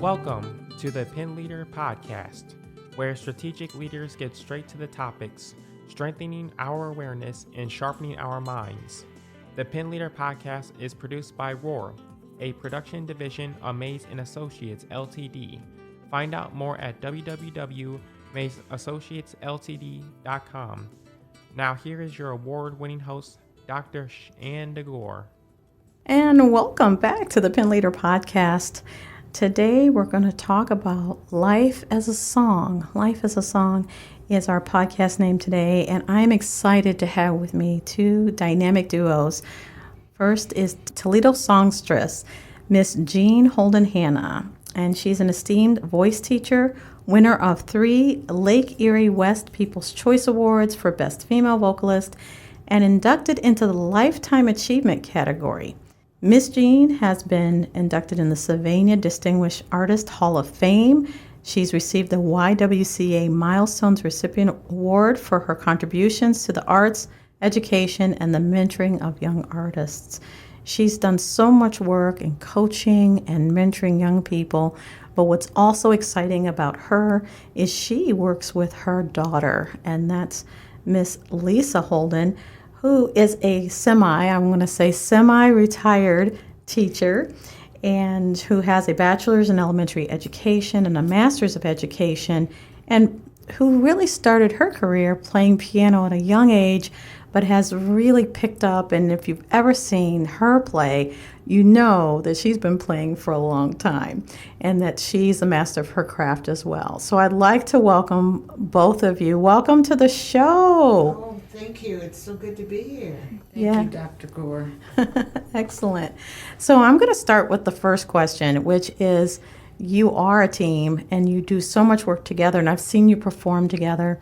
Welcome to the Pen Leader Podcast, where strategic leaders get straight to the topics, strengthening our awareness and sharpening our minds. The Pen Leader Podcast is produced by Roar, a production division of Mays & Associates Ltd. Find out more at www.maysassociatesltd.com. Now here is your award-winning host, Dr. Shanda Gore. And welcome back to the Pen Leader Podcast. Today we're going to talk about Life as a Song. Life as a Song is our podcast name today, and I'm excited to have with me two dynamic duos. First is Toledo songstress, Miss Jean Holden Hanna, and she's an esteemed voice teacher, winner of 3 Lake Erie West People's Choice Awards for Best Female Vocalist, and inducted into the Lifetime Achievement category. Miss Jean has been inducted in the Sylvania Distinguished Artist Hall of Fame. She's received the YWCA Milestones Recipient Award for her contributions to the arts, education, and the mentoring of young artists. She's done so much work in coaching and mentoring young people, but what's also exciting about her is she works with her daughter, and that's Miss Lisa Holden, who is a semi-retired teacher and who has a bachelor's in elementary education and a master's of education, and who really started her career playing piano at a young age, but has really picked up. And if you've ever seen her play, you know that she's been playing for a long time and that she's a master of her craft as well. So I'd like to welcome both of you. Welcome to the show. Oh, thank you. It's so good to be here. Thank you, Dr. Gore. Excellent. So I'm going to start with the first question, which is, you are a team and you do so much work together, and I've seen you perform together.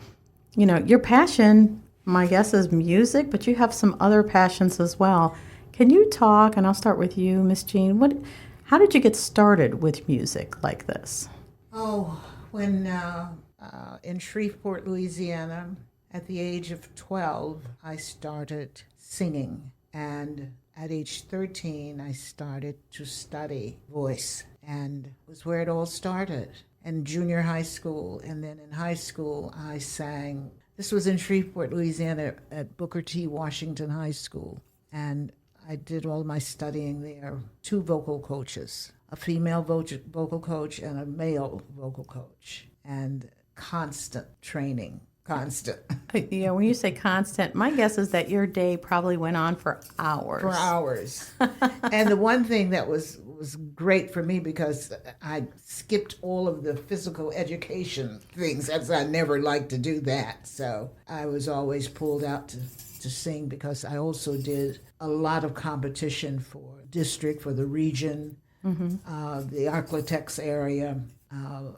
You know, your passion, my guess, is music, but you have some other passions as well. Can you talk, and I'll start with you, Miss Jean, how did you get started with music like this? Oh, when in Shreveport, Louisiana, at the age of 12, I started singing. And at age 13, I started to study voice. And it was where it all started. In junior high school, and then in high school, I sang. This was in Shreveport, Louisiana, at Booker T. Washington High School. And I did all my studying there. 2 vocal coaches, a female vocal coach and a male vocal coach, and constant training. Constant. Yeah, when you say constant, my guess is that your day probably went on for hours. For hours. And the one thing that was great for me, because I skipped all of the physical education things, as I never liked to do that. So I was always pulled out to sing, because I also did a lot of competition for district, for the region, the Arklatex area.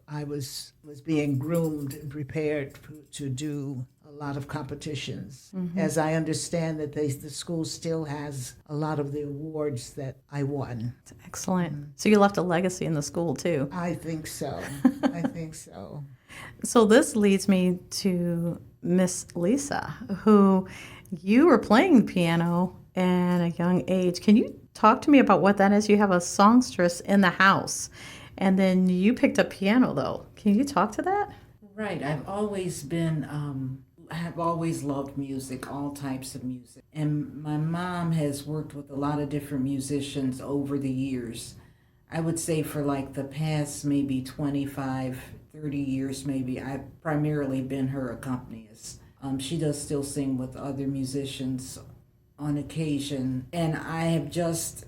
I was being groomed and prepared to do a lot of competitions. As I understand that the school still has a lot of the awards that I won. Excellent. So you left a legacy in the school too. I think so. I think so. So this leads me to Miss Lisa, who you were playing the piano at a young age. Can you talk to me about what that is? You have a songstress in the house. And then you picked up piano, though. Can you talk to that? Right. I've always been, have always loved music, all types of music. And my mom has worked with a lot of different musicians over the years. I would say for like the past maybe 25, 30 years maybe, I've primarily been her accompanist. She does still sing with other musicians on occasion. And I have just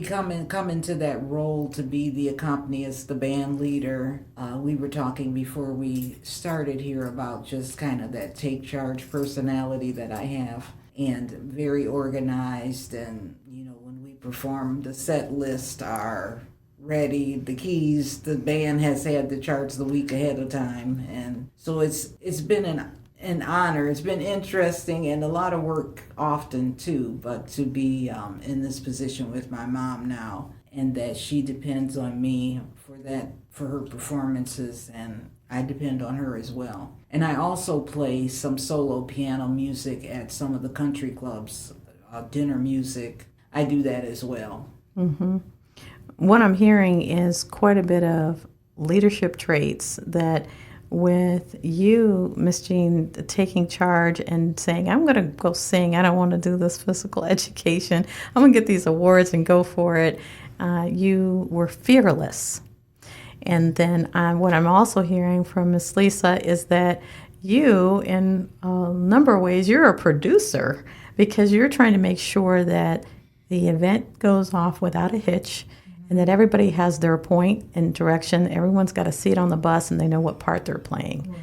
come into that role to be the accompanist, the band leader. We were talking before we started here about just kind of that take charge personality that I have, and very organized. And you know, when we perform, the set list are ready, the keys, the band has had the charts the week ahead of time, and so it's been an honor. It's been interesting and a lot of work often too, but to be in this position with my mom now, and that she depends on me for her performances, and I depend on her as well. And I also play some solo piano music at some of the country clubs, dinner music. I do that as well. Mm-hmm. What I'm hearing is quite a bit of leadership traits that with you, Miss Jean, taking charge and saying, I'm going to go sing. I don't want to do this physical education. I'm going to get these awards and go for it. You were fearless. And then what I'm also hearing from Miss Lisa is that you, in a number of ways, you're a producer because you're trying to make sure that the event goes off without a hitch and that everybody has their point and direction. Everyone's got a seat on the bus and they know what part they're playing. Right.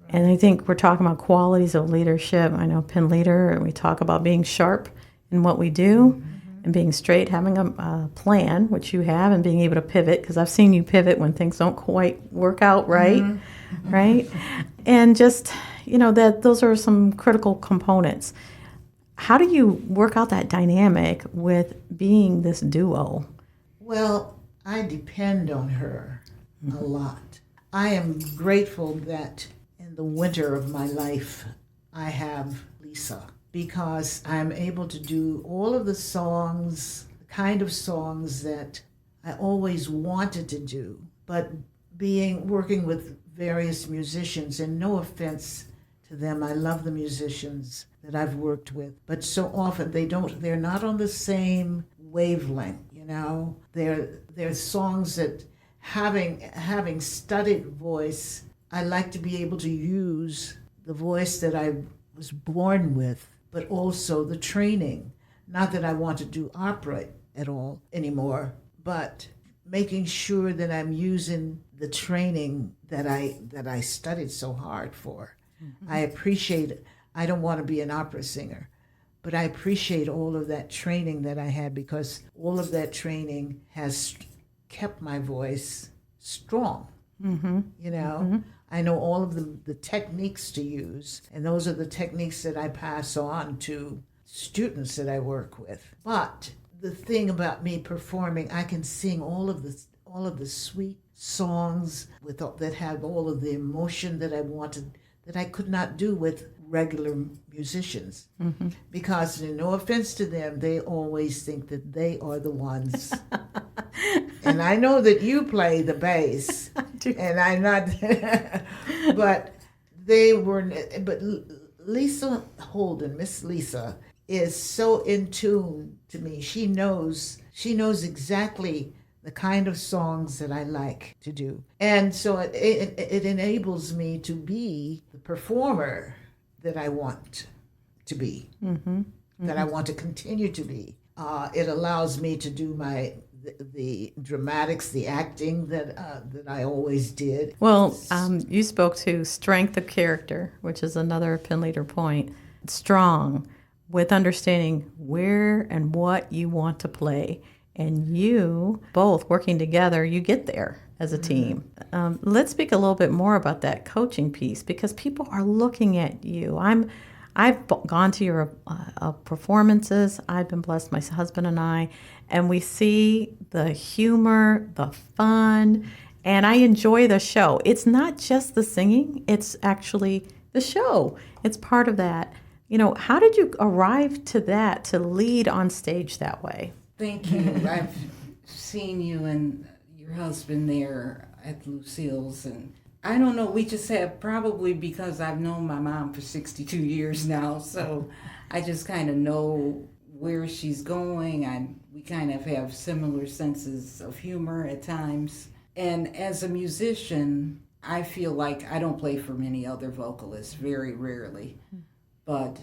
And I think we're talking about qualities of leadership. I know Pen Leader, and we talk about being sharp in what we do and being straight, having a plan, which you have, and being able to pivot, because I've seen you pivot when things don't quite work out right, right? And just, that those are some critical components. How do you work out that dynamic with being this duo? Well, I depend on her a lot. I am grateful that in the winter of my life, I have Lisa, because I'm able to do all of the songs, the kind of songs that I always wanted to do, but working with various musicians, and no offense to them, I love the musicians that I've worked with, but so often they're not on the same wavelength, They're songs that having studied voice, I like to be able to use the voice that I was born with, but also the training. Not that I want to do opera at all anymore, but making sure that I'm using the training that I studied so hard for. Mm-hmm. I appreciate it. I don't want to be an opera singer, but I appreciate all of that training that I had, because all of that training has kept my voice strong. Mm-hmm. I know all of the techniques to use, and those are the techniques that I pass on to students that I work with. But the thing about me performing, I can sing all of the sweet songs that have all of the emotion that I wanted, that I could not do with regular musicians. Mm-hmm. Because, no offense to them, they always think that they are the ones. And I know that you play the bass, and I'm not, but Lisa Holden, Miss Lisa, is so in tune to me. She knows exactly the kind of songs that I like to do. And so it enables me to be the performer that I want to be, that I want to continue to be. It allows me to do the dramatics, the acting that I always did. Well, you spoke to strength of character, which is another Pen Leader point. Strong, with understanding where and what you want to play. And you both working together, you get there as a team. Let's speak a little bit more about that coaching piece, because people are looking at you. I've gone to your performances. I've been blessed, my husband and I, and we see the humor, the fun, and I enjoy the show. It's not just the singing, it's actually the show. It's part of that. How did you arrive to that, to lead on stage that way? Thank you. I've seen you and your husband there at Lucille's, and I don't know, we just have, probably because I've known my mom for 62 years now, so I just kind of know where she's going. We kind of have similar senses of humor at times. And as a musician, I feel like I don't play for many other vocalists, very rarely, but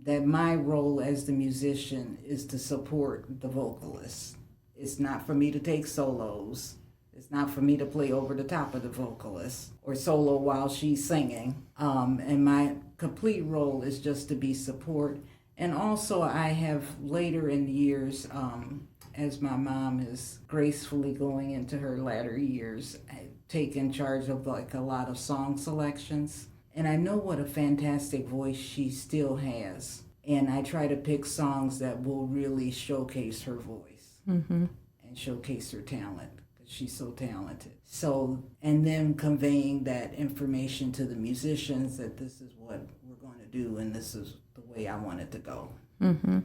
that my role as the musician is to support the vocalist. It's not for me to take solos. It's not for me to play over the top of the vocalist or solo while she's singing. And my complete role is just to be support. And also I have later in the years, as my mom is gracefully going into her latter years, taken charge of a lot of song selections. And I know what a fantastic voice she still has. And I try to pick songs that will really showcase her voice and showcase her talent. She's so talented. So, and then conveying that information to the musicians that this is what we're going to do and this is the way I want it to go. Mm-hmm.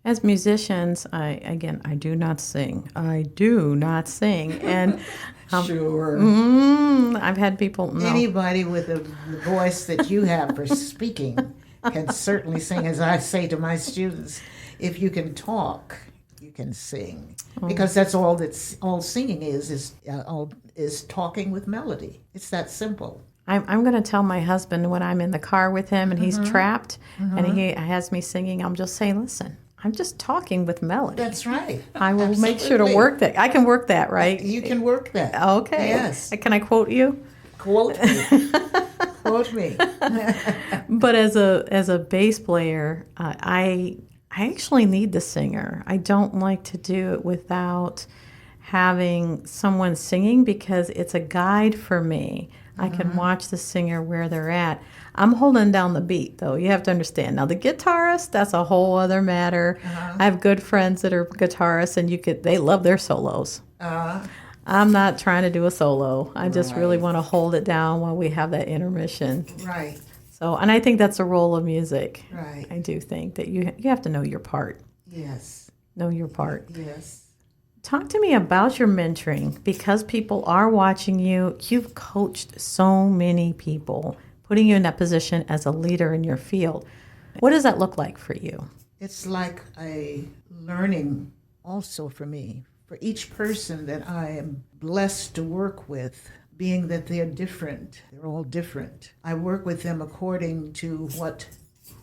As musicians, I do not sing. I do not sing. And Sure. I've had people know. Anybody with the voice that you have for speaking can certainly sing. As I say to my students, if you can talk, you can sing, because that's all singing is talking with melody. It's that simple. I'm going to tell my husband when I'm in the car with him and he's trapped and he has me singing, I'm just saying, listen, I'm just talking with melody. That's right. I will make sure to work that. I can work that, right? You can work that. Okay. Yes. Can I quote you? Quote me. Quote me. But as a bass player, I actually need the singer. I don't like to do it without having someone singing because it's a guide for me. I can watch the singer where they're at. I'm holding down the beat, though. You have to understand. Now, the guitarist, that's a whole other matter. I have good friends that are guitarists, and they love their solos. I'm not trying to do a solo. I just really want to hold it down while we have that intermission. Right. So, and I think that's the role of music. Right. I do think that you have to know your part. Yes. Know your part. Yes. Talk to me about your mentoring, because people are watching you. You've coached so many people, putting you in that position as a leader in your field. What does that look like for you? It's like a learning also for me, for each person that I am blessed to work with, being that they're different. They're all different. I work with them according to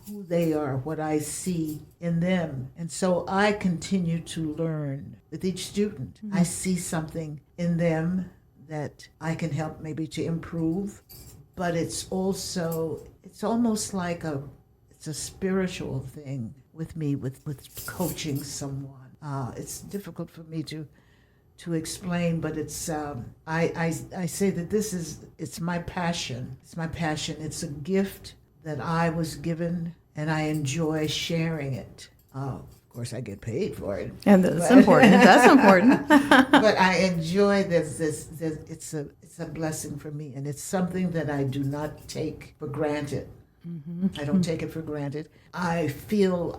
who they are, what I see in them. And so I continue to learn with each student. I see something in them that I can help maybe to improve, but it's almost like it's a spiritual thing with me, with coaching someone. It's difficult for me to explain, but it's I say that it's my passion. It's my passion. It's a gift that I was given, and I enjoy sharing it. Of course, I get paid for it. And that's important. That's important. But I enjoy this. It's a blessing for me, and it's something that I do not take for granted. I don't take it for granted. I feel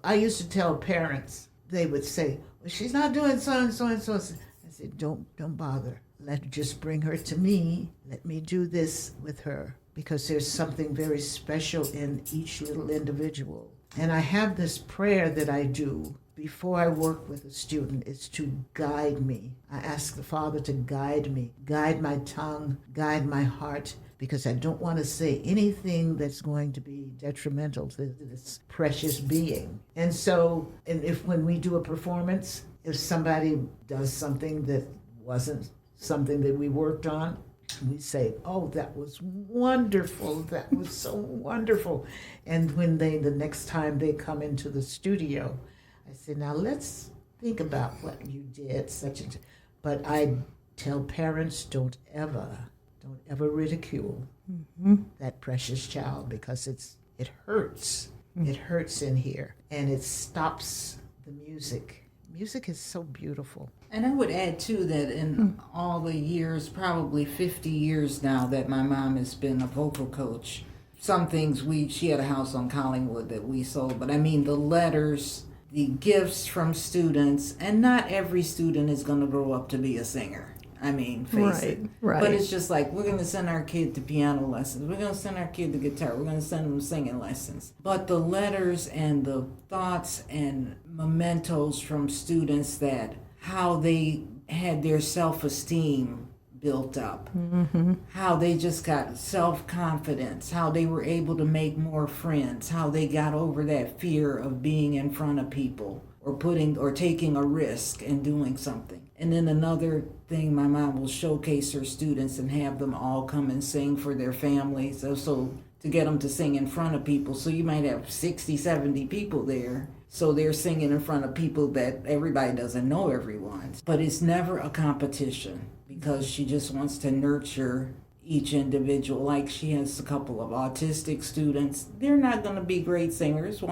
I used to tell parents, they would say, well, she's not doing so and so and so. I said, don't bother. Just bring her to me. Let me do this with her, because there's something very special in each little individual. And I have this prayer that I do before I work with a student. It's to guide me. I ask the Father to guide me, guide my tongue, guide my heart, because I don't want to say anything that's going to be detrimental to this precious being. And so, when we do a performance, if somebody does something that wasn't something that we worked on, we say, oh, that was wonderful. That was so wonderful. And when the next time they come into the studio, I say, now let's think about what you did, such and such. But I tell parents, don't ever ridicule that precious child, because it hurts. It hurts in here, and it stops the music. Music is so beautiful. And I would add, too, that in all the years, probably 50 years now, that my mom has been a vocal coach, some things she had a house on Collingwood that we sold, but I mean the letters, the gifts from students, and not every student is going to grow up to be a singer. I mean, face it. Right. But it's just like, we're going to send our kid to piano lessons. We're going to send our kid to guitar. We're going to send them singing lessons. But the letters and the thoughts and mementos from students, that how they had their self-esteem built up, how they just got self-confidence, how they were able to make more friends, how they got over that fear of being in front of people or taking a risk and doing something. And then another thing, my mom will showcase her students and have them all come and sing for their families. So to get them to sing in front of people. So you might have 60, 70 people there. So they're singing in front of people that everybody doesn't know everyone. But it's never a competition, because she just wants to nurture each individual. Like, she has a couple of autistic students. They're not going to be great singers,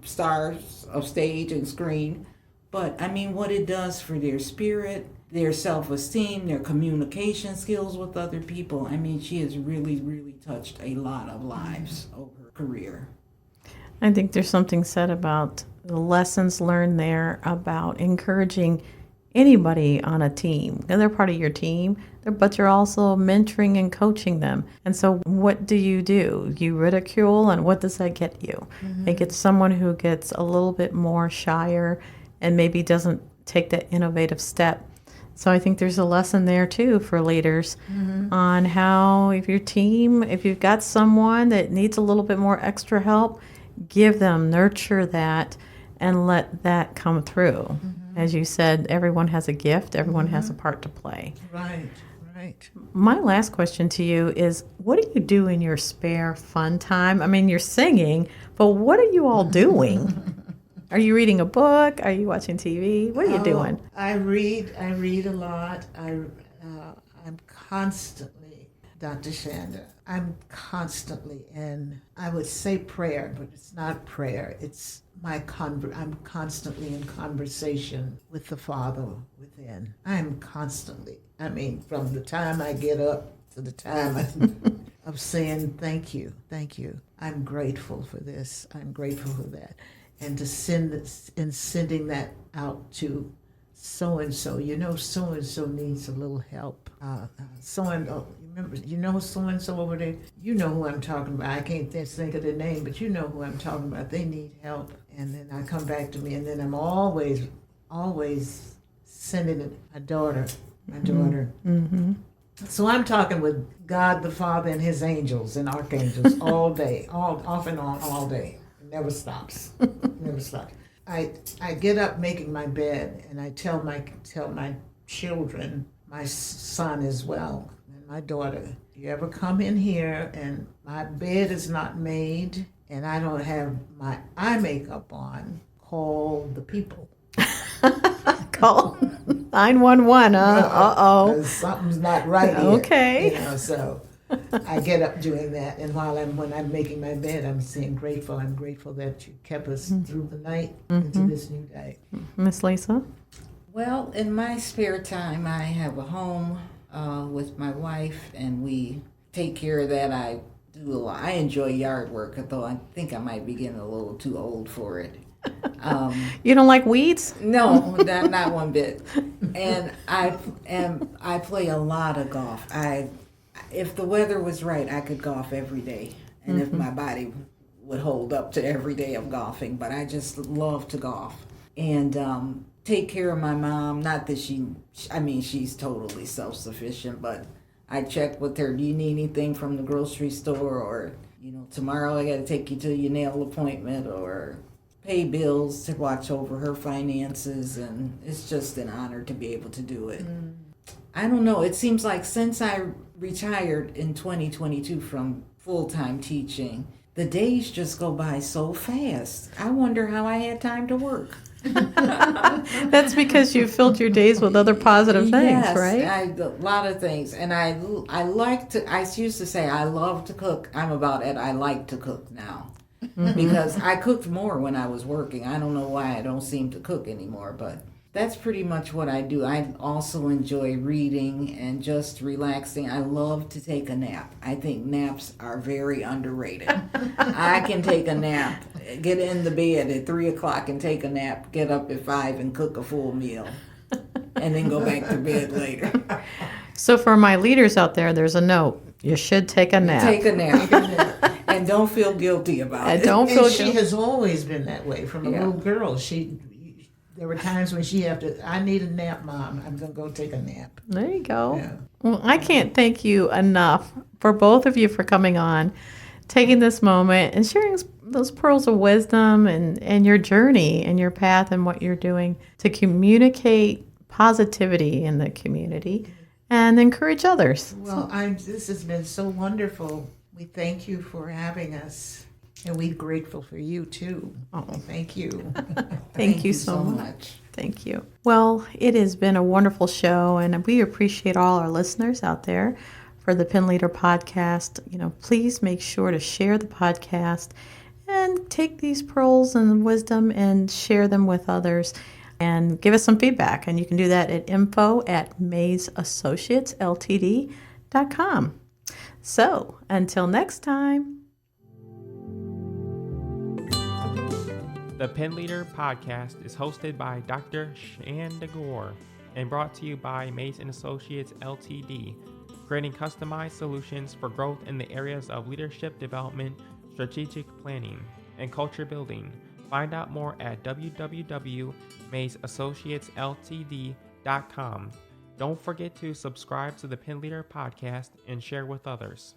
stars of stage and screen. But, what it does for their spirit, their self-esteem, their communication skills with other people. She has really, really touched a lot of lives over her career. I think there's something said about the lessons learned there about encouraging anybody on a team. And they're part of your team, but you're also mentoring and coaching them. And so what do? You ridicule, and what does that get you? It gets someone who gets a little bit more shyer and maybe doesn't take that innovative step. So I think there's a lesson there too for leaders on how, if you've got someone that needs a little bit more extra help, give them, nurture that, and let that come through. As you said, everyone has a gift, everyone has a part to play. Right. My last question to you is, what do you do in your spare fun time? I mean, you're singing, but what are you all doing? Are you reading a book? Are you watching TV? What are you doing? I read a lot. I'm constantly, Dr. Shanda, I'm constantly in, I would say prayer, but it's not prayer. It's I'm constantly in conversation with the Father within. I'm constantly, from the time I get up to the time of saying thank you. I'm grateful for this. I'm grateful for that. And to sending that out to so-and-so, so-and-so needs a little help. So-and-so over there, you know who I'm talking about. I can't think of their name, but you know who I'm talking about. They need help. And then I come back to me, and then I'm always sending it my daughter. Mm-hmm. So I'm talking with God the Father and his angels and archangels all day, off and on all day. It never stops. I get up making my bed, and I tell my children, my son as well, and my daughter, you ever come in here and my bed is not made and I don't have my eye makeup on, call the people. Call 911, uh-oh. Something's not right here. Okay. So I get up doing that, and when I'm making my bed, I'm saying grateful. I'm grateful that you kept us through the night into this new day. Miss Lisa? Well, in my spare time, I have a home with my wife, and we take care of that. I do a lot. I enjoy yard work, although I think I might be getting a little too old for it. You don't like weeds? No, not one bit. And I play a lot of golf. If the weather was right, I could golf every day, and if my body would hold up to every day of golfing. But I just love to golf and take care of my mom. Not that she's totally self-sufficient, but I check with her. Do you need anything from the grocery store? Or, tomorrow I got to take you to your nail appointment, or pay bills to watch over her finances. And it's just an honor to be able to do it. I don't know. It seems like since I retired in 2022 from full-time teaching, the days just go by so fast. I wonder how I had time to work. That's because you filled your days with other positive things, right? Yes, a lot of things. And I used to say I love to cook. I'm about it. I like to cook now. Because I cooked more when I was working. I don't know why I don't seem to cook anymore, but that's pretty much what I do. I also enjoy reading and just relaxing. I love to take a nap. I think naps are very underrated. I can take a nap, get in the bed at 3 o'clock and take a nap, get up at 5 and cook a full meal, and then go back to bed later. So for my leaders out there, there's a note. You should take a nap. Take a nap. And don't feel guilty about it. She has always been that way from a little girl. There were times when I need a nap, Mom. I'm going to go take a nap. There you go. Yeah. Well, I can't thank you enough for both of you for coming on, taking this moment and sharing those pearls of wisdom and your journey and your path and what you're doing to communicate positivity in the community and encourage others. Well, this has been so wonderful. We thank you for having us. And we're grateful for you, too. Oh, thank you. Thank you so much. Thank you. Well, it has been a wonderful show, and we appreciate all our listeners out there for the Pen Leader Podcast. Please make sure to share the podcast and take these pearls and wisdom and share them with others and give us some feedback. And you can do that at info@mazeassociatesltd.com. So, until next time. The Pen Leader podcast is hosted by Dr. Shanda Gore and brought to you by Mays & Associates Ltd., creating customized solutions for growth in the areas of leadership development, strategic planning, and culture building. Find out more at www.maysassociatesltd.com. Don't forget to subscribe to the Pen Leader podcast and share with others.